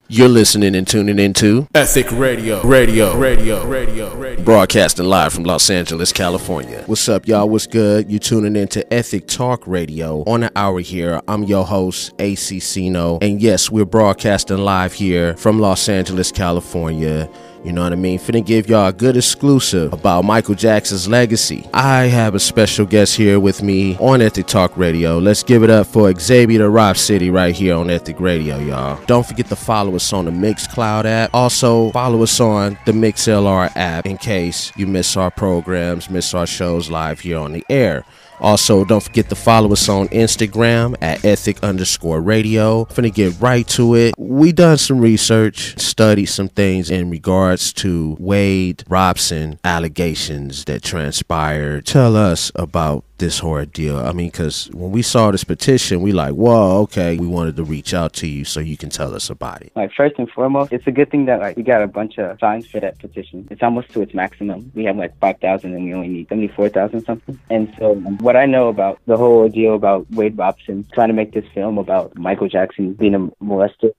You're listening and tuning into Ethic Radio. Broadcasting live from Los Angeles, California. What's up, y'all? What's good? You're tuning into Ethic Talk Radio. On the hour here, I'm your host, A.C.Ceenno. And yes, we're broadcasting live here from Los Angeles, California. You know what I mean? Finna give y'all a good exclusive about Michael Jackson's legacy. I have a special guest here with me on Ethic Talk Radio. Let's give it up for Xavier Rhapsody right here on Ethic Radio, y'all. Don't forget to follow us on the Mixcloud app. Also, follow us on the MixLR app in case you miss our programs, miss our shows live here on the air. Also, don't forget to follow us on Instagram at ethic_radio. Finna get right to it. We done some research, studied some things in regards to Wade Robson allegations that transpired. Tell us about this ordeal. I mean, because when we saw this petition, we like, whoa, okay. We wanted to reach out to you so you can tell us about it. Like, first and foremost, it's a good thing that we got a bunch of signs for that petition. It's almost to its maximum. We have 5,000 and we only need 74,000 something. And so what I know about the whole ordeal about Wade Robson trying to make this film about Michael Jackson being a molester,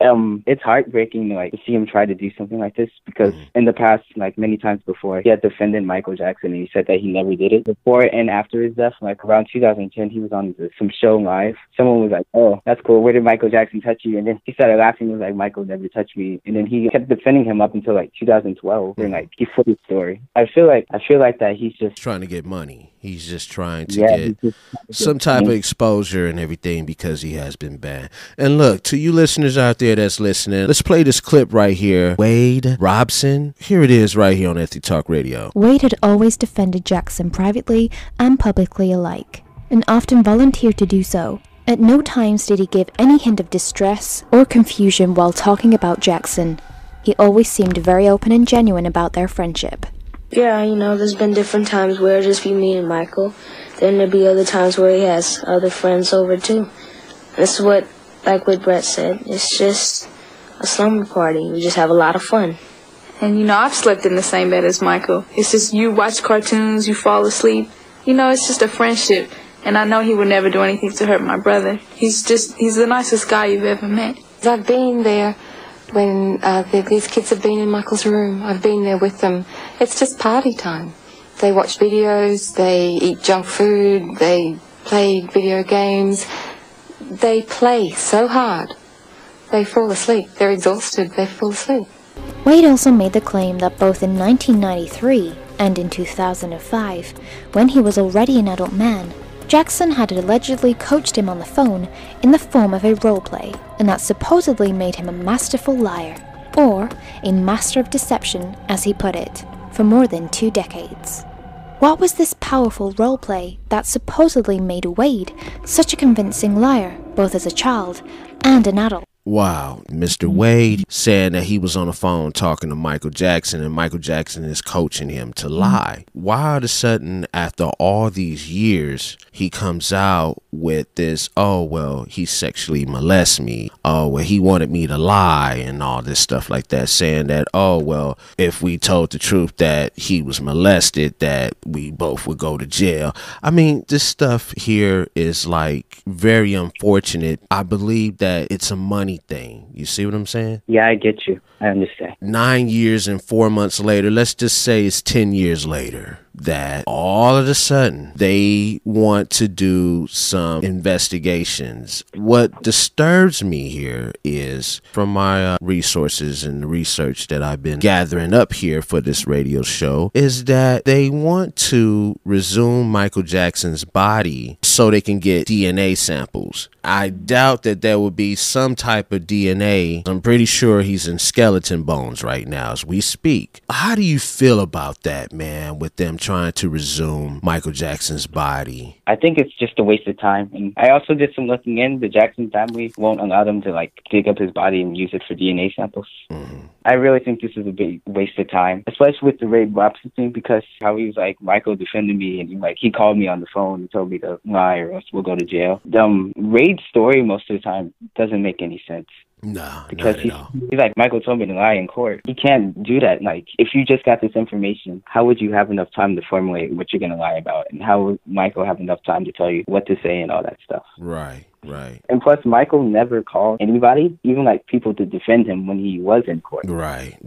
it's heartbreaking to see him try to do something like this because in the past, many times before, he had defended Michael Jackson and he said that he never did it. Before and after his death, around 2010, he was on some show live. Someone was like, "Oh, that's cool. Where did Michael Jackson touch you?" And then he started laughing. He was like, "Michael never touched me." And then he kept defending him up until 2012. And he flipped his story. I feel like that he's just trying to get money. He's just trying to get some type of exposure and everything because he has been banned. And look, to you listeners out there that's listening, let's play this clip right here. Wade Robson. Here it is right here on Ethic Talk Radio. Wade had always defended Jackson privately and publicly alike, and often volunteered to do so. At no times did he give any hint of distress or confusion while talking about Jackson. He always seemed very open and genuine about their friendship. Yeah, there's been different times where it'll just be me and Michael. Then there'll be other times where he has other friends over too. This is what Brett said, it's just a slumber party. We just have a lot of fun. And I've slept in the same bed as Michael. It's just you watch cartoons, you fall asleep. It's just a friendship. And I know he would never do anything to hurt my brother. He's the nicest guy you've ever met. I've been there when these kids have been in Michael's room. I've been there with them. It's just party time. They watch videos, they eat junk food, they play video games. They play so hard. They fall asleep. They're exhausted. They fall asleep. Wade also made the claim that both in 1993 and in 2005, when he was already an adult man, Jackson had allegedly coached him on the phone in the form of a roleplay, and that supposedly made him a masterful liar, or a master of deception, as he put it, for more than 2 decades. What was this powerful roleplay that supposedly made Wade such a convincing liar, both as a child and an adult? Wow, Mr. Wade saying that he was on the phone talking to Michael Jackson and Michael Jackson is coaching him to lie. Why all of a sudden, after all these years, he comes out with this, oh, well, he sexually molested me. Oh, well, he wanted me to lie and all this stuff like that, saying that, oh, well, if we told the truth that he was molested, that we both would go to jail. I mean, this stuff here is very unfortunate. I believe that it's a money thing. You see what I'm saying? Yeah, I get you. I understand. 9 years and 4 months later, let's just say it's 10 years later, that all of a sudden they want to do some investigations. What disturbs me here is, from my resources and the research that I've been gathering up here for this radio show, is that they want to resume Michael Jackson's body so they can get DNA samples. I doubt that there would be some type of DNA. I'm pretty sure he's in skeleton bones right now as we speak. How do you feel about that, man, with them trying to resume Michael Jackson's body? I think it's just a waste of time. And I also did some looking in. The Jackson family won't allow them to dig up his body and use it for DNA samples. I really think this is a big waste of time, especially with the Wade Robson thing, because how he was Michael defended me, and he called me on the phone and told me to lie or else we'll go to jail. Wade's story most of the time doesn't make any sense. No, because he's Michael told me to lie in court. He can't do that. If you just got this information, how would you have enough time to formulate what you're going to lie about? And how would Michael have enough time to tell you what to say and all that stuff? Right. Right. And plus, Michael never called anybody, even like people to defend him when he was in court. Right.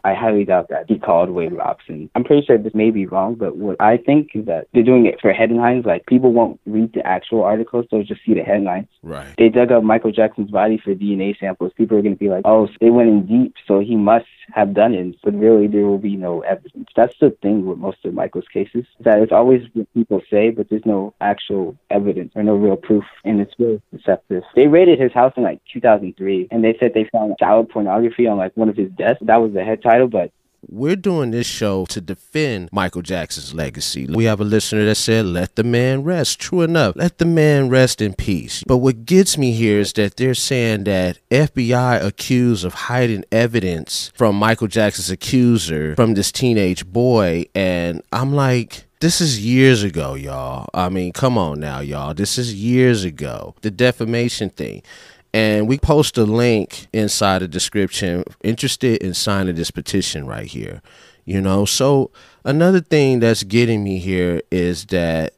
I highly doubt that he called Wade Robson. I'm pretty sure this may be wrong, but what I think is that they're doing it for headlines. Like, people won't read the actual articles, they'll just see the headlines. Right. They dug up Michael Jackson's body for DNA samples. People are going to be like, oh, so they went in deep, so he must have done it. But really, there will be no evidence. That's the thing with most of Michael's cases, that it's always what people say, but there's no actual evidence or no real proof, and it's really deceptive. They raided his house in like 2003, and they said they found child pornography on like one of his desks. That was the head title, but we're doing this show to defend Michael Jackson's legacy. We have a listener that said, let the man rest. True enough. Let the man rest in peace. But what gets me here is that they're saying that FBI accused of hiding evidence from Michael Jackson's accuser from this teenage boy. And I'm like, this is years ago, y'all. I mean, come on now, y'all. This is years ago. The defamation thing. And we post a link inside the description, interested in signing this petition right here. You know, so another thing that's getting me here is that,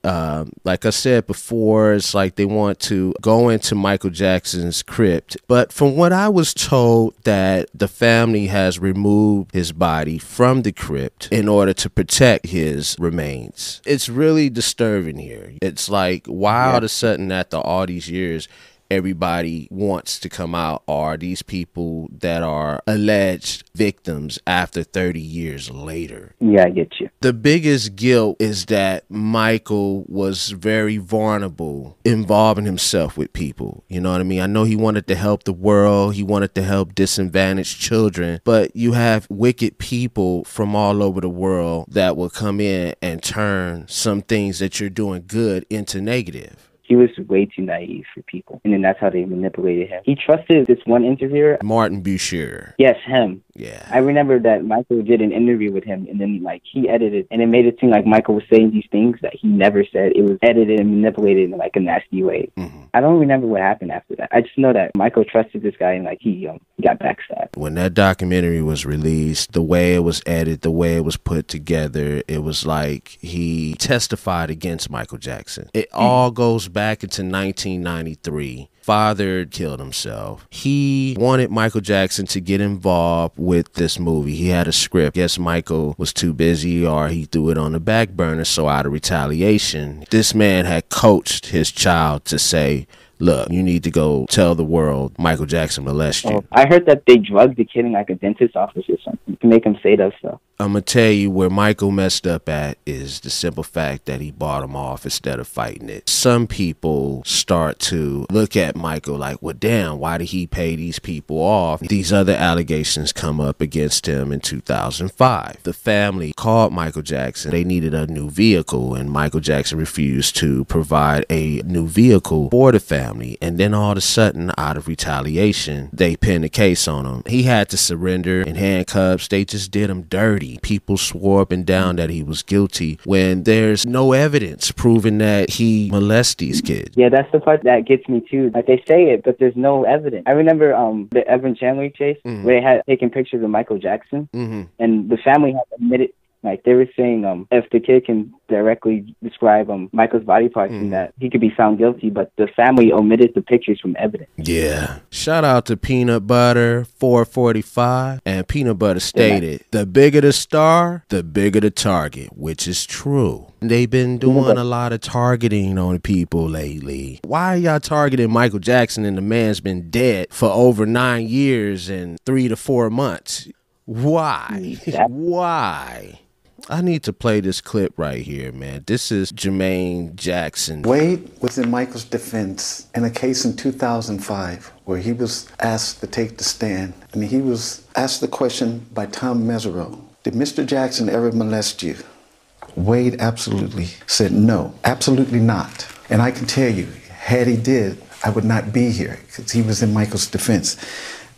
like I said before, it's like they want to go into Michael Jackson's crypt. But from what I was told, that the family has removed his body from the crypt in order to protect his remains. It's really disturbing here. It's like, why all of a sudden after all these years, everybody wants to come out are these people that are alleged victims after 30 years later. Yeah, I get you. The biggest guilt is that Michael was very vulnerable, involving himself with people. You know what I mean? I know he wanted to help the world. He wanted to help disadvantaged children. But you have wicked people from all over the world that will come in and turn some things that you're doing good into negative. He was way too naive for people, and then that's how they manipulated him. He trusted this one interviewer, Martin Boucher. Yes, him. Yeah. I remember that Michael did an interview with him, and then like he edited, and it made it seem like Michael was saying these things that he never said. It was edited and manipulated in like a nasty way. I don't remember what happened after that. I just know that Michael trusted this guy, and like he got backstabbed. When that documentary was released, the way it was edited, the way it was put together, it was like he testified against Michael Jackson. It all goes back into 1993. Father killed himself. He wanted Michael Jackson to get involved with this movie. He had a script. Guess Michael was too busy, or he threw it on the back burner. So out of retaliation, this man had coached his child to say, look, you need to go tell the world Michael Jackson molested you. I heard that they drugged the kid in like a dentist's office or something to make him say that stuff. I'm going to tell you where Michael messed up at is the simple fact that he bought him off instead of fighting it. Some people start to look at Michael like, well, damn, why did he pay these people off? These other allegations come up against him in 2005. The family called Michael Jackson. They needed a new vehicle, and Michael Jackson refused to provide a new vehicle for the family. And then all of a sudden, out of retaliation, they pinned a case on him. He had to surrender in handcuffs. They just did him dirty. People swore up and down that he was guilty when there's no evidence proving that he molested these kids. Yeah, that's the part that gets me too. Like, they say it, but there's no evidence. I remember the Evan Chandler case where they had taken pictures of Michael Jackson, and the family had admitted, like, they were saying if the kid can directly describe Michael's body parts and that he could be found guilty, but the family omitted the pictures from evidence. Yeah. Shout out to Peanut Butter 445. And Peanut Butter stated, the bigger the star, the bigger the target, which is true. They've been doing a lot of targeting on people lately. Why are y'all targeting Michael Jackson and the man's been dead for over 9 years and 3 to 4 months? Why? Why? I need to play this clip right here, man. This is Jermaine Jackson. Wade was in Michael's defense in a case in 2005 where he was asked to take the stand. And he was asked the question by Tom Mesereau, did Mr. Jackson ever molest you? Wade absolutely said no, absolutely not. And I can tell you, had he did, I would not be here because he was in Michael's defense.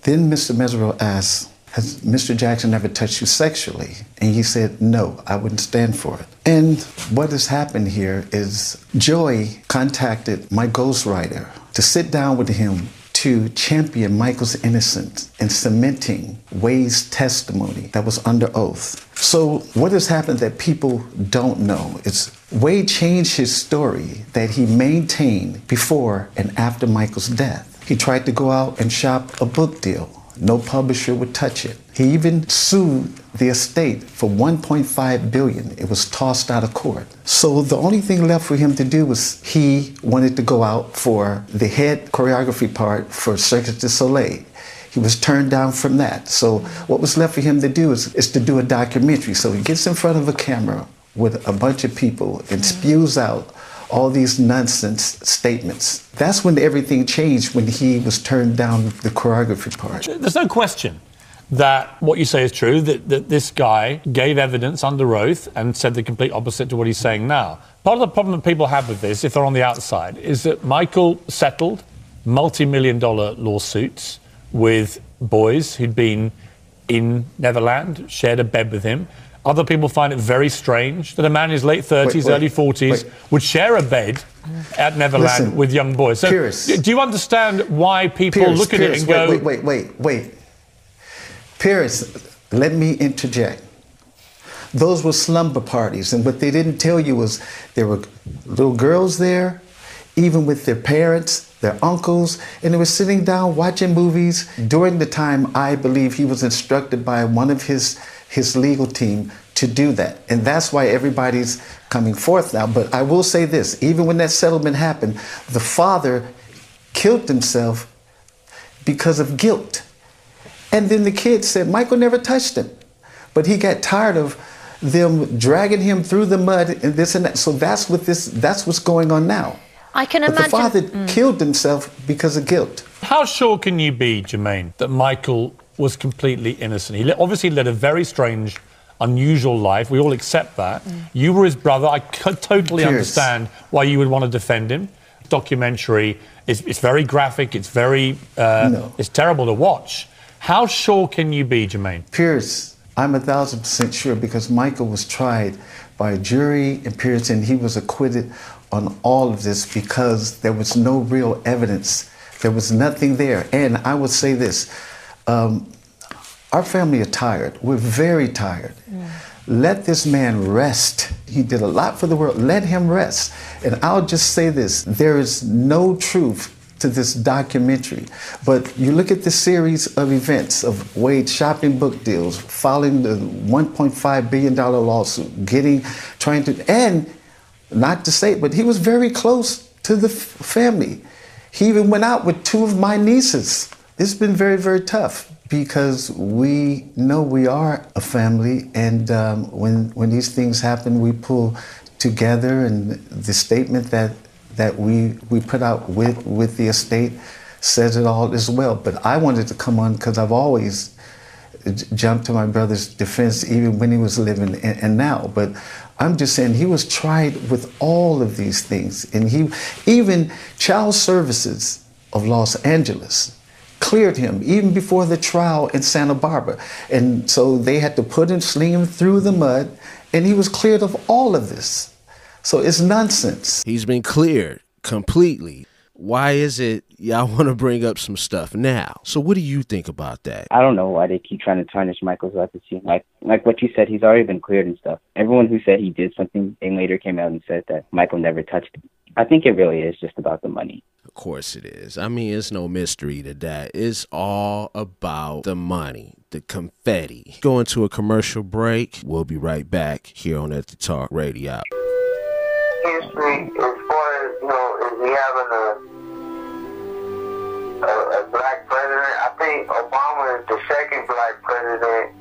Then Mr. Mesereau asked, has Mr. Jackson ever touched you sexually? And he said, no, I wouldn't stand for it. And what has happened here is Joey contacted my ghostwriter to sit down with him to champion Michael's innocence in cementing Wade's testimony that was under oath. So what has happened that people don't know is Wade changed his story that he maintained before and after Michael's death. He tried to go out and shop a book deal. No publisher would touch it. He even sued the estate for $1.5 billion. It was tossed out of court. So the only thing left for him to do was he wanted to go out for the head choreography part for Cirque du Soleil. He was turned down from that. So what was left for him to do is to do a documentary. So he gets in front of a camera with a bunch of people and spews out all these nonsense statements. That's when everything changed, when he was turned down the choreography part. There's no question that what you say is true, that this guy gave evidence under oath and said the complete opposite to what he's saying now. Part of the problem that people have with this, if they're on the outside, is that Michael settled multi-million-dollar lawsuits with boys who'd been in Neverland, shared a bed with him. Other people find it very strange that a man in his late 30s, early 40s would share a bed at Neverland with young boys. So Pierce, do you understand why people look at it and go... Wait. Pierce, let me interject. Those were slumber parties, and what they didn't tell you was there were little girls there, even with their parents, their uncles, and they were sitting down watching movies. During the time, I believe he was instructed by one of his legal team to do that. And that's why everybody's coming forth now. But I will say this, even when that settlement happened, the father killed himself because of guilt. And then the kids said, Michael never touched him. But he got tired of them dragging him through the mud and this and that. So that's what's going on now. I can but imagine... the father killed himself because of guilt. How sure can you be, Jermaine, that Michael was completely innocent? He obviously led a very strange, unusual life. We all accept that. You were his brother. I could totally understand why you would want to defend him. Documentary, it's very graphic. It's very... It's terrible to watch. How sure can you be, Jermaine? Pierce, I'm 1,000% sure, because Michael was tried by a jury in Pierce, and he was acquitted on all of this because there was no real evidence. There was nothing there. And I would say this, our family are tired. We're very tired. Let this man rest. He did a lot for the world. Let him rest. And I'll just say this, there is no truth to this documentary. But you look at the series of events of Wade shopping book deals, filing the $1.5 billion lawsuit, trying to, and not to say, but he was very close to the family. He even went out with 2 of my nieces. It's been very, very tough because we know we are a family, and when these things happen, we pull together, and the statement that we put out with the estate says it all as well. But I wanted to come on because I've always jumped to my brother's defense, even when he was living and now. But I'm just saying he was tried with all of these things. And even Child Services of Los Angeles cleared him even before the trial in Santa Barbara. And so they had to sling him through the mud, and he was cleared of all of this. So it's nonsense. He's been cleared completely. Why is it y'all want to bring up some stuff now? So what do you think about that? I don't know why they keep trying to tarnish Michael's legacy. Like what you said, he's already been cleared and stuff. Everyone who said he did something, they later came out and said that Michael never touched him. I think it really is just about the money. Of course it is. I mean, it's no mystery to that. It's all about the money, the confetti. Going to a commercial break. We'll be right back here on At The Talk Radio. History, as far as, is we having a black president. I think Obama is the second black president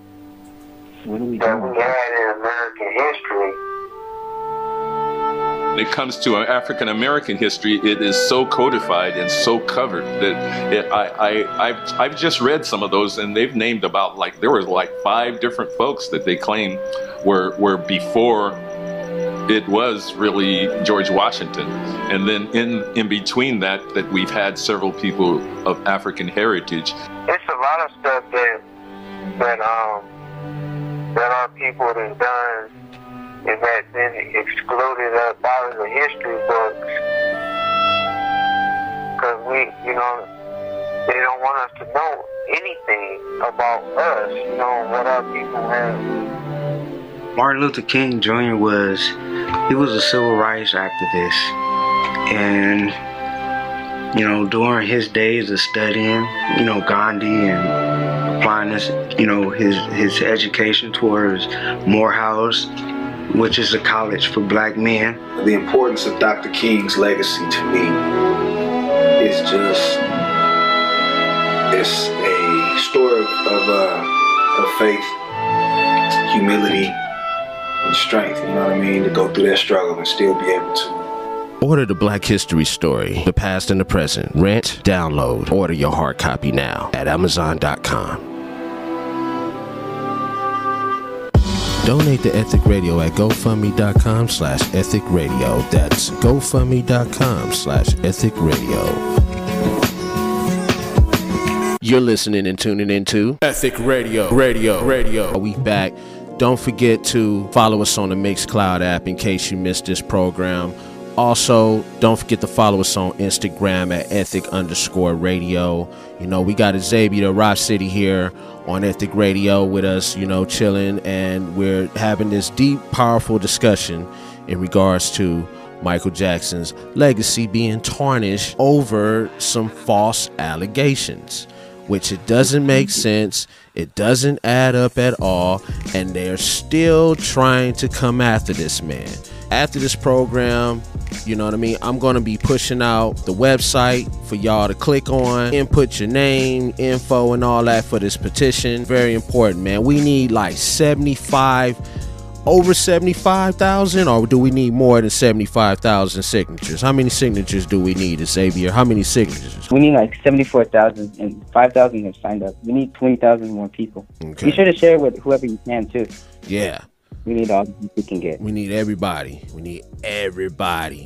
that we had in American history. When it comes to African American history, it is so codified and so covered that I've just read some of those, and they've named about there were 5 different folks that they claim were before it was really George Washington. And then in between that we've had several people of African heritage. It's a lot of stuff that our people have done and has been excluded out of the history books. Because they don't want us to know anything about us, what our people have. Martin Luther King Jr. was he was a civil rights activist, and during his days of studying, Gandhi and applying his, his education towards Morehouse, which is a college for black men. The importance of Dr. King's legacy to me is just, it's a story of faith, humility, and strength, you know what I mean, to go through that struggle and still be able to. Order the Black History Story, The Past and the Present. Rent, download, order your hard copy now at Amazon.com. Donate to Ethic Radio at GoFundMe.com/Ethic Radio. That's GoFundMe.com/Ethic Radio. You're listening and tuning into Ethic Radio. We back. Don't forget to follow us on the Mixcloud app in case you missed this program. Also, don't forget to follow us on Instagram at Ethic_Radio. We got Xavier Rhapsody here on Ethic Radio with us, chilling, and we're having this deep, powerful discussion in regards to Michael Jackson's legacy being tarnished over some false allegations, which it doesn't make sense. It doesn't add up at all, and they're still trying to come after this man. After this program, I'm going to be pushing out the website for y'all to click on, input your name, info, and all that for this petition. Very important, man. We need like over 75,000, or do we need more than 75,000 signatures? How many signatures do we need, Xavier? How many signatures? We need like 74,000, and 5,000 have signed up. We need 20,000 more people. Okay. Be sure to share with whoever you can, too. Yeah. We need all we can get. We need everybody.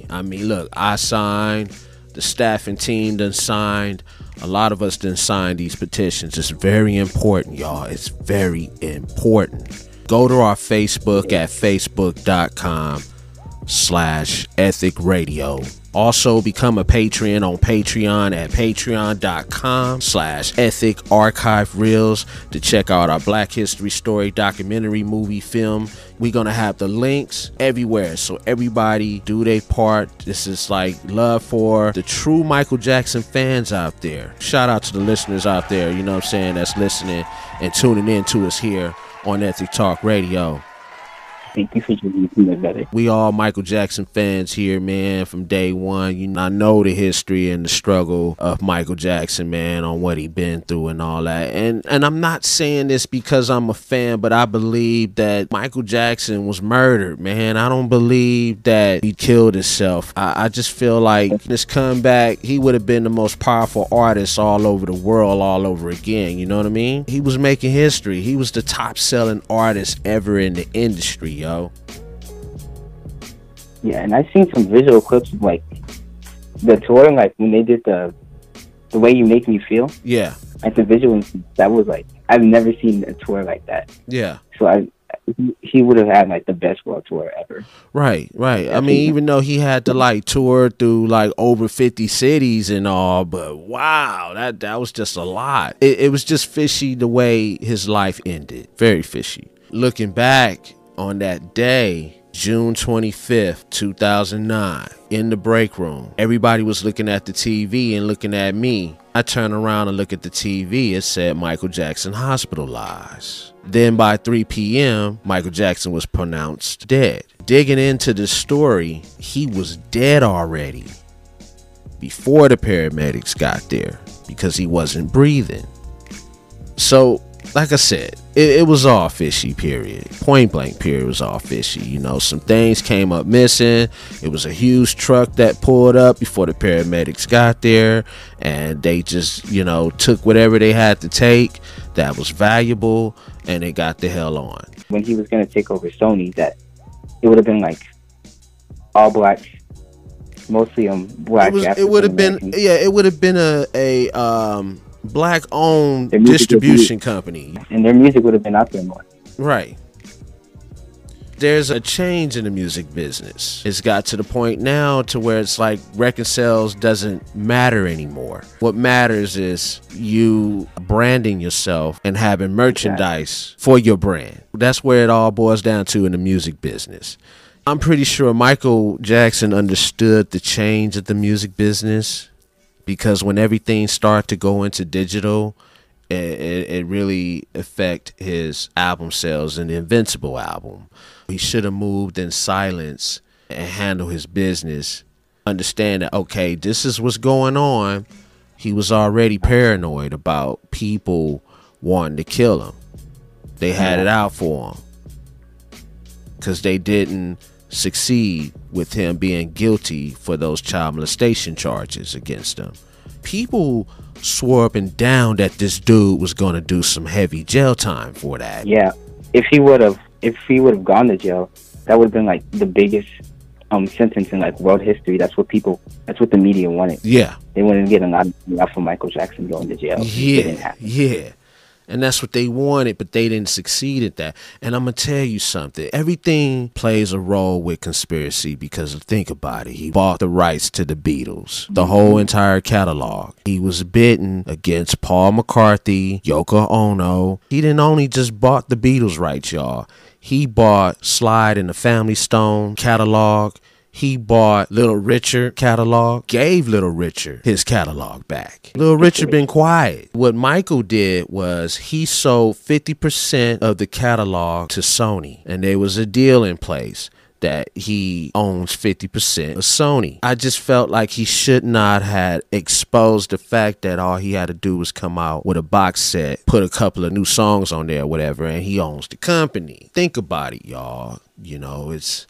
I mean, look, I signed. The staffing team done signed. A lot of us done signed these petitions. It's very important, y'all. It's very important. Go to our Facebook at facebook.com/Ethic Radio. Also, become a Patreon on Patreon at patreon.com/Ethic Archive Reels to check out our Black History Story documentary movie film. We're going to have the links everywhere, so everybody do their part. This is like love for the true Michael Jackson fans out there. Shout out to the listeners out there, that's listening and tuning in to us here on Ethic Talk Radio. Thank you for joining me, brother. We all Michael Jackson fans here, man, from day one. I know the history and the struggle of Michael Jackson, man, on what he been through and all that. And I'm not saying this because I'm a fan, but I believe that Michael Jackson was murdered, man. I don't believe that he killed himself. I just feel like this comeback, he would have been the most powerful artist all over the world, all over again. You know what I mean? He was making history. He was the top selling artist ever in the industry, yo. Yeah, and I've seen some visual clips of like the tour, like when they did the Way You Make Me Feel. Yeah. Like the visual, that was like, I've never seen a tour like that. Yeah. So he would have had like the best world tour ever. Right. I mean, even though he had to like tour through like over 50 cities and all, but wow, that was just a lot. It was just fishy the way his life ended. Very fishy. Looking back on that day, June 25th, 2009, in the break room, everybody was looking at the TV and looking at me. I turn around and look at the TV. It said Michael Jackson hospitalized. Then by 3 p.m., Michael Jackson was pronounced dead. Digging into the story, he was dead already before the paramedics got there because he wasn't breathing. So, like I said, it was all fishy, period. Point blank, period, was all fishy. Some things came up missing. It was a huge truck that pulled up before the paramedics got there, and they just, took whatever they had to take that was valuable, and they got the hell on. When he was going to take over Sony, that it would have been like all black, mostly black. It would have been, it would have been a black-owned distribution company, and their music would have been out there more. Right. There's a change in the music business. It's got to the point now to where it's like record sales doesn't matter anymore. What matters is you branding yourself and having merchandise for your brand. That's where it all boils down to in the music business. I'm pretty sure Michael Jackson understood the change of the music business, because when everything started to go into digital, it really affect his album sales and the Invincible album. He should have moved in silence and handled his business, understand that, okay, this is what's going on. He was already paranoid about people wanting to kill him. They had it out for him because they didn't succeed with him being guilty for those child molestation charges against him. People swore up and down that this dude was going to do some heavy jail time for that. Yeah, if he would have gone to jail, that would have been like the biggest sentence in like world history. That's what the media wanted. Yeah, they wanted to get a lot for Michael Jackson going to jail. Yeah. And that's what they wanted, but they didn't succeed at that. And I'm going to tell you something. Everything plays a role with conspiracy, because think about it. He bought the rights to the Beatles, the whole entire catalog. He was bidding against Paul McCartney, Yoko Ono. He didn't only just bought the Beatles rights, y'all. He bought Slide and the Family Stone catalog. He bought Little Richard catalog, gave Little Richard his catalog back. Little Richard been quiet. What Michael did was he sold 50% of the catalog to Sony, and there was a deal in place that he owns 50% of Sony. I just felt like he should not have exposed the fact that all he had to do was come out with a box set, put a couple of new songs on there or whatever, and he owns the company. Think about it, y'all. You know, it's...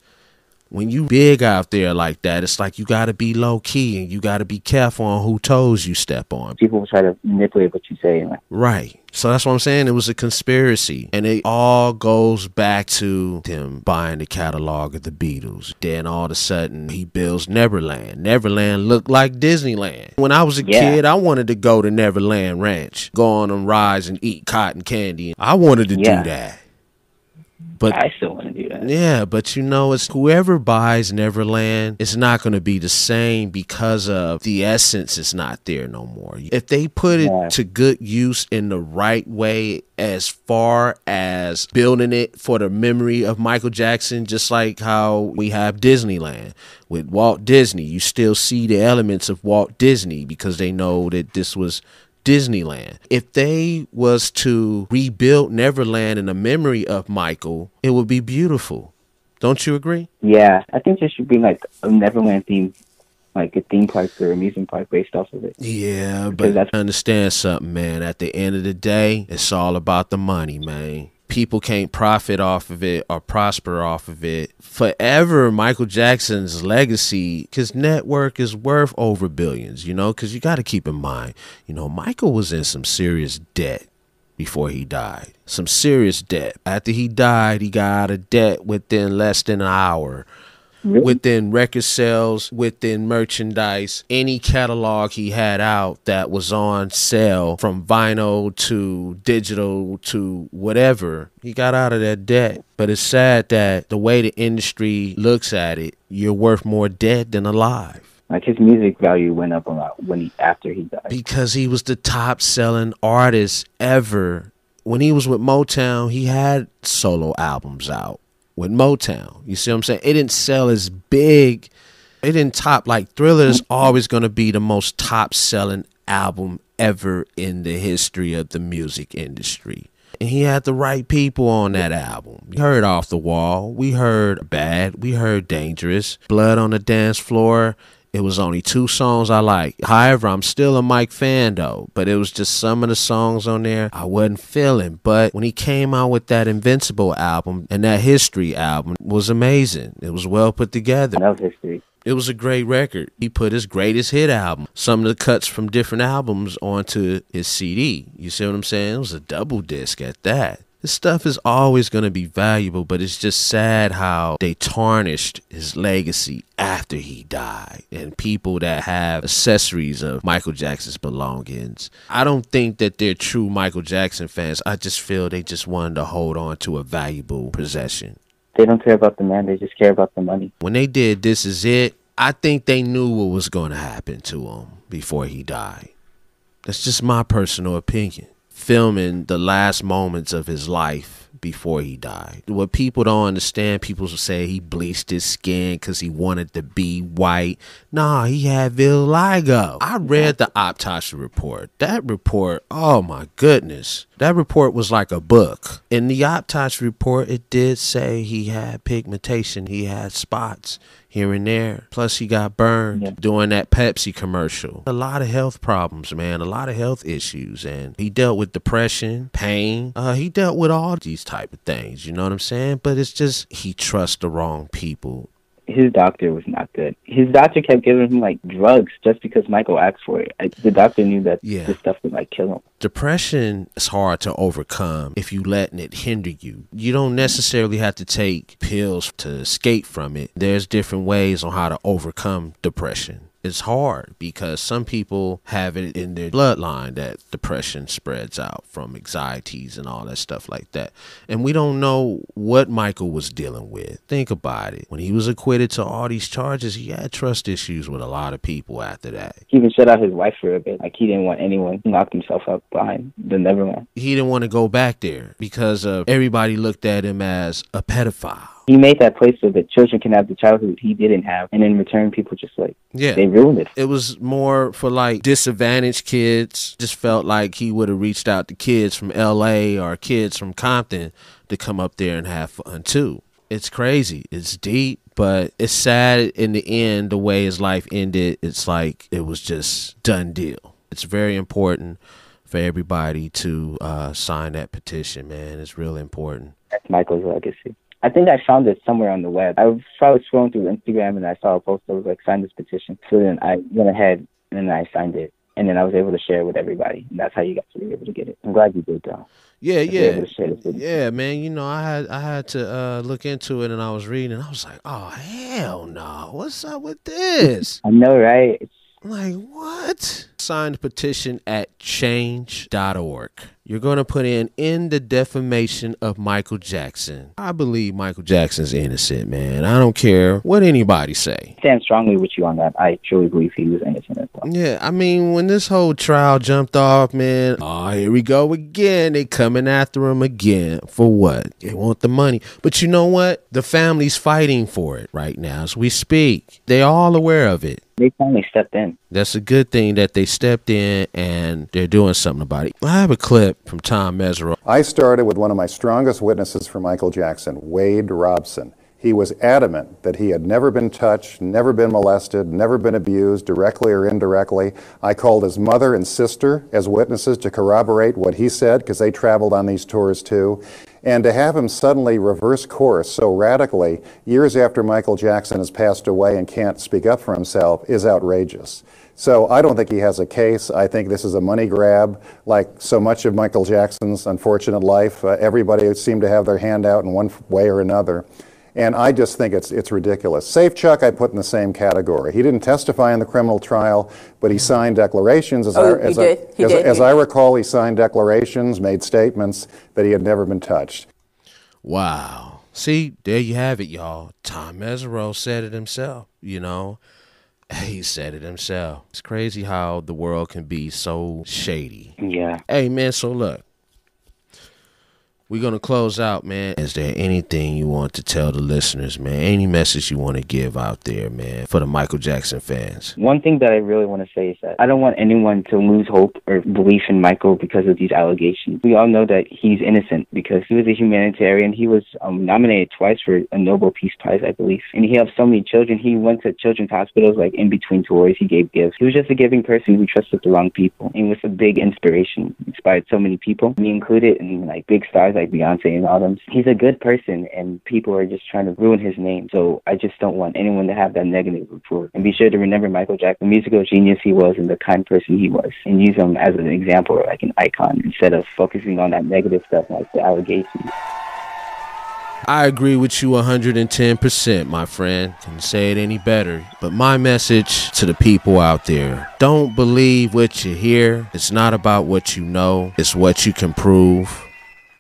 when you big out there like that, it's like you got to be low key and you got to be careful on who toes you step on. People will try to manipulate what you say. Right. So that's what I'm saying. It was a conspiracy. And it all goes back to him buying the catalog of the Beatles. Then all of a sudden, he builds Neverland. Neverland looked like Disneyland. When I was a kid, I wanted to go to Neverland Ranch, go on them rides and eat cotton candy. I wanted to do that. But I still want to do that. Yeah, but you know, it's whoever buys Neverland, it's not going to be the same because of the essence is not there no more. If they put it to good use in the right way, as far as building it for the memory of Michael Jackson, just like how we have Disneyland with Walt Disney, you still see the elements of Walt Disney because they know that this was Disneyland. If they was to rebuild Neverland in the memory of Michael, it would be beautiful. Don't you agree? Yeah, I think there should be like a Neverland theme, like a theme park or amusement park based off of it. Yeah, but I understand something, man. At the end of the day, it's all about the money, man. People can't profit off of it or prosper off of it. Forever, Michael Jackson's legacy, his network is worth over billions, you know, because you got to keep in mind, you know, Michael was in some serious debt before he died. Some serious debt. After he died, he got out of debt within less than an hour. Really? Within record sales, within merchandise, any catalog he had out that was on sale, from vinyl to digital to whatever, he got out of that debt. But it's sad that the way the industry looks at it, you're worth more dead than alive. Like his music value went up a lot after he died. Because he was the top selling artist ever. When he was with Motown, he had solo albums out with Motown. You see what I'm saying? It didn't sell as big. It didn't top, like Thriller is always going to be the most top selling album ever in the history of the music industry. And he had the right people on that album. We heard Off the Wall. We heard Bad. We heard Dangerous. Blood on the Dance Floor. It was only 2 songs I liked. However, I'm still a Mike fan, though. But it was just some of the songs on there I wasn't feeling. But when he came out with that Invincible album and that History album, it was amazing. It was well put together. I love History. It was a great record. He put his greatest hit album, some of the cuts from different albums, onto his CD. You see what I'm saying? It was a double disc at that. This stuff is always going to be valuable, but it's just sad how they tarnished his legacy after he died. And people that have accessories of Michael Jackson's belongings, I don't think that they're true Michael Jackson fans. I just feel they just wanted to hold on to a valuable possession. They don't care about the man, they just care about the money. When they did This Is It, I think they knew what was going to happen to him before he died. That's just my personal opinion. Filming the last moments of his life before he died. What people don't understand, people say he bleached his skin because he wanted to be white. Nah, he had vitiligo. I read the autopsy report. That report, oh my goodness. That report was like a book. In the autopsy report, it did say he had pigmentation. He had spots here and there. Plus, he got burned doing that Pepsi commercial. A lot of health problems, man. A lot of health issues. And he dealt with depression, pain. He dealt with all these type of things. You know what I'm saying? But it's just he trusts the wrong people. His doctor was not good. His doctor kept giving him like drugs just because Michael asked for it. The doctor knew that this stuff would like kill him. Depression is hard to overcome if you letting it hinder you. You don't necessarily have to take pills to escape from it. There's different ways on how to overcome depression. It's hard because some people have it in their bloodline that depression spreads out from anxieties and all that stuff like that. And we don't know what Michael was dealing with. Think about it. When he was acquitted to all these charges, he had trust issues with a lot of people after that. He even shut out his wife for a bit. Like, he didn't want anyone. He locked himself up behind the Neverland. He didn't want to go back there because everybody looked at him as a pedophile. He made that place so that children can have the childhood he didn't have. And in return, people just like, they ruined it. It was more for like disadvantaged kids. Just felt like he would have reached out to kids from LA or kids from Compton to come up there and have fun too. It's crazy. It's deep, but it's sad in the end, the way his life ended. It's like it was just done deal. It's very important for everybody to sign that petition, man. It's really important. That's Michael's legacy. I think I found it somewhere on the web. I was probably scrolling through Instagram and I saw a post that was like, sign this petition. So then I went ahead and I signed it. And then I was able to share it with everybody. And that's how you got to be able to get it. I'm glad you did, though. Yeah, man. You know, I had to look into it, and I was reading, and I was like, oh, hell no. What's up with this? I know, right? I'm like, what? Sign the petition at change.org. You're going to put in the defamation of Michael Jackson. I believe Michael Jackson's innocent, man. I don't care what anybody say. I stand strongly with you on that. I truly believe he was innocent as well. Yeah, I mean, when this whole trial jumped off, man, oh, here we go again. They coming after him again. For what? They want the money. But you know what? The family's fighting for it right now as we speak. They're all aware of it. They finally stepped in. That's a good thing that they stepped in and they're doing something about it. I have a clip from Tom Mesereau. I started with one of my strongest witnesses for Michael Jackson, Wade Robson. He was adamant that he had never been touched, never been molested, never been abused, directly or indirectly. I called his mother and sister as witnesses to corroborate what he said, because they traveled on these tours too. And to have him suddenly reverse course so radically years after Michael Jackson has passed away and can't speak up for himself is outrageous. So I don't think he has a case. I think this is a money grab, like so much of Michael Jackson's unfortunate life. Everybody seemed to have their hand out in one way or another. And I just think it's ridiculous. Safechuck I put in the same category. He didn't testify in the criminal trial, but he signed declarations. As I recall, he signed declarations, made statements that he had never been touched. Wow. See, there you have it, y'all. Tom Mesereau said it himself, you know. He said it himself. It's crazy how the world can be so shady. Yeah. Hey, man, so look. We're going to close out, man. Is there anything you want to tell the listeners, man? Any message you want to give out there, man, for the Michael Jackson fans? One thing that I really want to say is that I don't want anyone to lose hope or belief in Michael because of these allegations. We all know that he's innocent because he was a humanitarian. He was nominated twice for a Nobel Peace Prize, I believe. And he helped so many children. He went to children's hospitals, like in between tours. He gave gifts. He was just a giving person who trusted the wrong people. And was a big inspiration. Inspired so many people, me included, and like big stars like Beyonce and all them. He's a good person, and people are just trying to ruin his name. So I just don't want anyone to have that negative report. And be sure to remember Michael Jackson, the musical genius he was and the kind person he was, and use him as an example or like an icon instead of focusing on that negative stuff like the allegations. I agree with you 110%, my friend. Couldn't say it any better. But my message to the people out there, don't believe what you hear. It's not about what you know. It's what you can prove.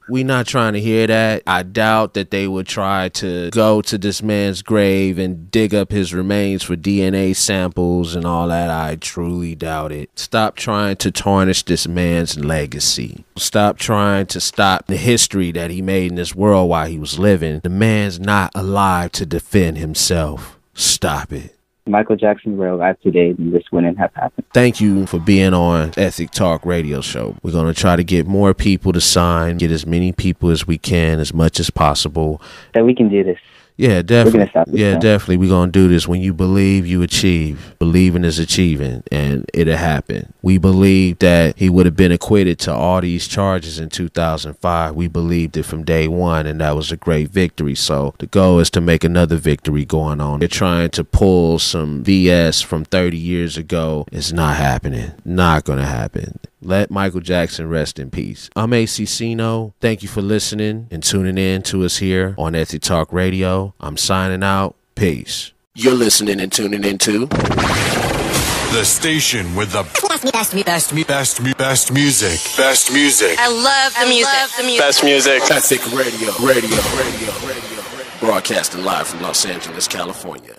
We not trying to hear that. I doubt that they would try to go to this man's grave and dig up his remains for DNA samples and all that. I truly doubt it. Stop trying to tarnish this man's legacy. Stop trying to stop the history that he made in this world while he was living. The man's not alive to defend himself. Stop it. Michael Jackson were alive today, and this wouldn't have happened. Thank you for being on Ethic Talk Radio Show. We're going to try to get more people to sign, get as many people as we can, as much as possible. That we can do this. Yeah, definitely. We're gonna stop this now. Definitely. We're going to do this. When you believe, you achieve. Believing is achieving, and it'll happen. We believe that he would have been acquitted to all these charges in 2005. We believed it from day one, and that was a great victory. So the goal is to make another victory going on. They're trying to pull some BS from 30 years ago. It's not happening. Not going to happen. Let Michael Jackson rest in peace. I'm A.C.Ceenno. Thank you for listening and tuning in to us here on Ethic Talk Radio. I'm signing out. Peace. You're listening and tuning into the station with the best music. Best music. I love the music. Best music. Ethic Radio. Broadcasting live from Los Angeles, California.